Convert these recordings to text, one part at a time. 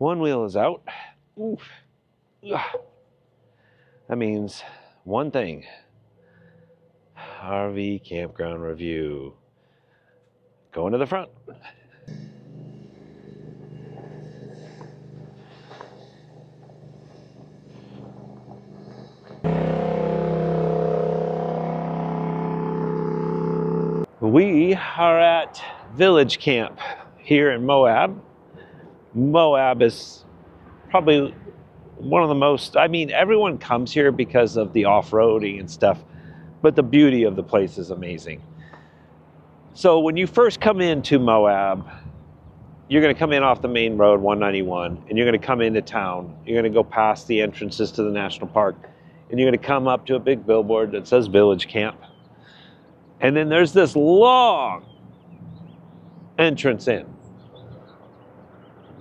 One wheel is out. Oof. Ugh. That means one thing. RV campground review. Going to the front. We are at Village Camp here in Moab. Moab is probably one of the most, I mean, everyone comes here because of the off-roading and stuff, but the beauty of the place is amazing. So when you first come into Moab, you're going to come in off the main road, 191, and you're going to come into town. You're going to go past the entrances to the national park, and you're going to come up to a big billboard that says Village Camp. And then there's this long entrance in.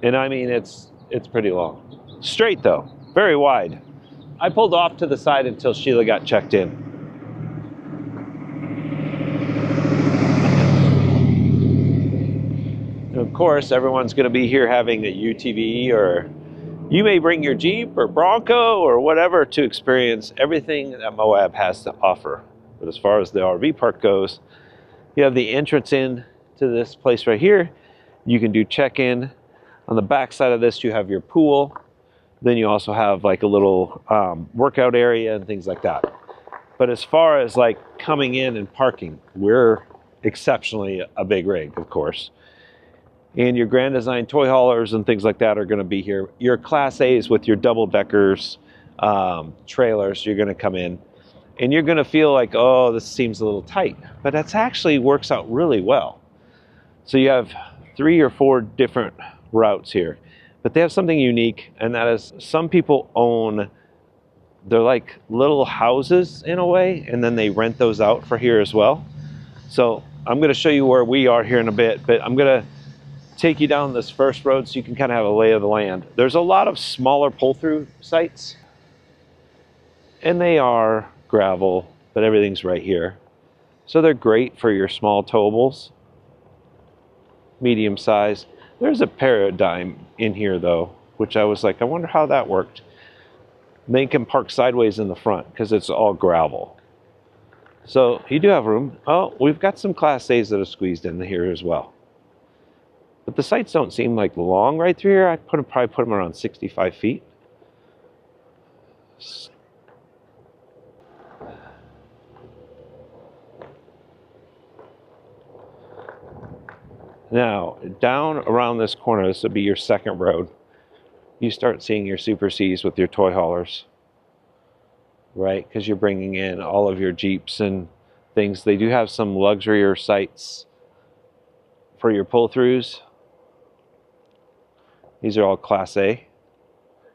And I mean, it's pretty long. Straight though, very wide. I pulled off to the side until Sheila got checked in. And of course, everyone's gonna be here having a UTV, or you may bring your Jeep or Bronco or whatever to experience everything that Moab has to offer. But as far as the RV park goes, you have the entrance in to this place right here. You can do check-in. On the back side of this, you have your pool. Then you also have like a little workout area and things like that. But as far as like coming in and parking, we're exceptionally a big rig, of course. And your Grand Design toy haulers and things like that are going to be here. Your Class A's with your double deckers, trailers, you're going to come in. And you're going to feel like, oh, this seems a little tight. But that's actually works out really well. So you have 3 or 4 different routes here. But they have something unique, and that is some people own, they're like little houses in a way, and then they rent those out for here as well. So I'm going to show you where we are here in a bit, but I'm going to take you down this first road so you can kind of have a lay of the land. There's a lot of smaller pull-through sites, and they are gravel, but everything's right here. So they're great for your small towables, medium size. There's a Paradigm in here though, which I was like, I wonder how that worked. They can park sideways in the front because it's all gravel. So you do have room. Oh, we've got some Class A's that are squeezed in here as well. But the sites don't seem like long right through here. I'd probably put them around 65 feet. Now, down around this corner, this would be your second road. You start seeing your Super C's with your toy haulers, right? Because you're bringing in all of your Jeeps and things. They do have some luxurier sites for your pull-throughs. These are all Class A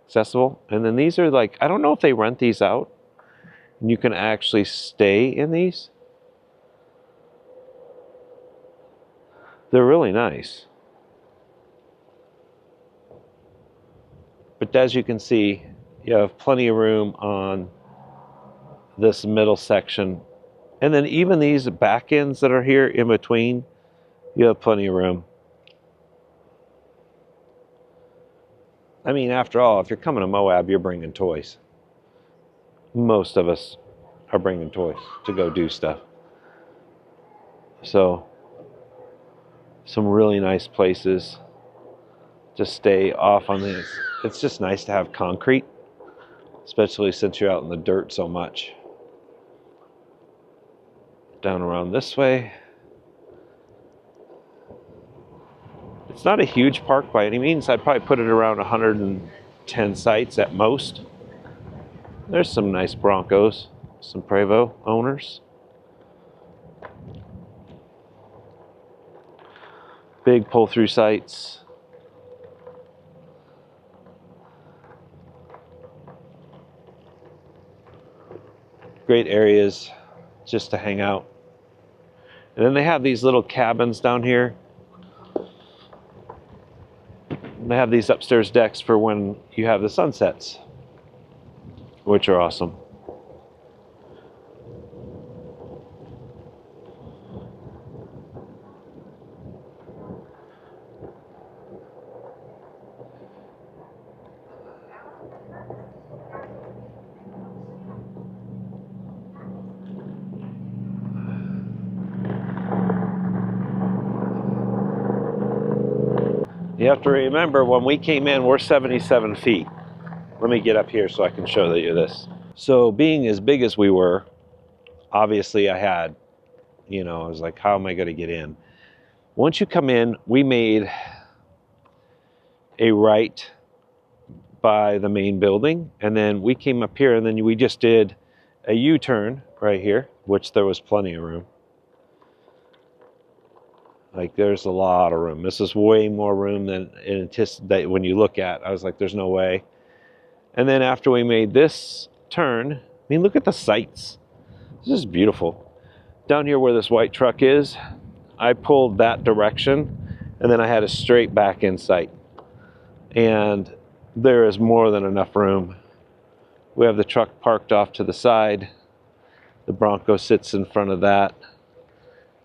accessible. And then these are like, I don't know if they rent these out. And you can actually stay in these. They're really nice. But as you can see, you have plenty of room on this middle section. And then even these back ends that are here in between, you have plenty of room. I mean, after all, if you're coming to Moab, you're bringing toys. Most of us are bringing toys to go do stuff. So, some really nice places to stay off on this. It's just nice to have concrete, especially since you're out in the dirt so much. Down around this way. It's not a huge park by any means. I'd probably put it around 110 sites at most. There's some nice Broncos, some Prevost owners. Big pull-through sites. Great areas just to hang out. And then they have these little cabins down here. And they have these upstairs decks for when you have the sunsets, which are awesome. You have to remember, when we came in, we're 77 feet. Let me get up here so I can show you this. So being as big as we were, obviously I had, I was like, how am I going to get in? Once you come in, we made a right by the main building, and then we came up here, and then we just did a U-turn right here, which there was plenty of room. Like, there's a lot of room. This is way more room than anticipated when you look at. I was like, there's no way. And then after we made this turn, I mean, look at the sights. This is beautiful. Down here where this white truck is, I pulled that direction, and then I had a straight back in sight. And there is more than enough room. We have the truck parked off to the side. The Bronco sits in front of that.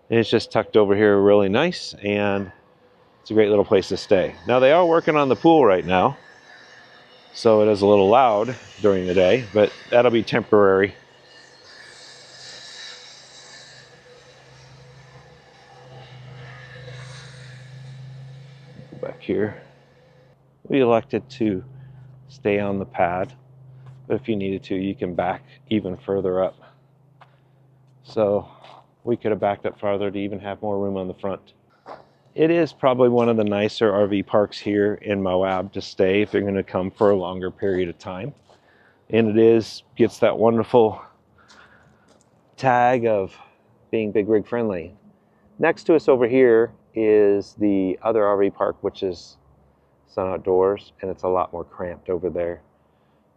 And it's just tucked over here really nice, and it's a great little place to stay. Now, they are working on the pool right now, so it is a little loud during the day, but that'll be temporary. Go back here. We elected to stay on the pad, but if you needed to, you can back even further up. So we could have backed up farther to even have more room on the front. It is probably one of the nicer RV parks here in Moab to stay if you're going to come for a longer period of time. And it gets that wonderful tag of being big rig friendly. Next to us over here is the other RV park, which is Sun Outdoors, and it's a lot more cramped over there.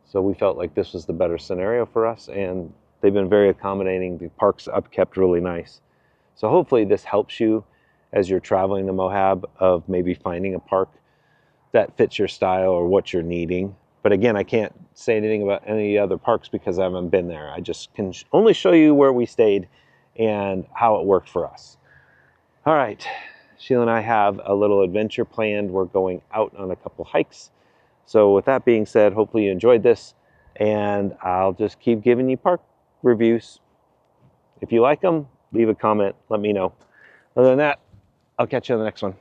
So we felt like this was the better scenario for us, and they've been very accommodating. The park's upkept really nice. So hopefully this helps you as you're traveling to Moab, of maybe finding a park that fits your style or what you're needing. But again, I can't say anything about any other parks because I haven't been there. I just can only show you where we stayed and how it worked for us. All right, Sheila and I have a little adventure planned. We're going out on a couple hikes. So with that being said, hopefully you enjoyed this, and I'll just keep giving you park reviews. If you like them, leave a comment, let me know. Other than that, I'll catch you on the next one.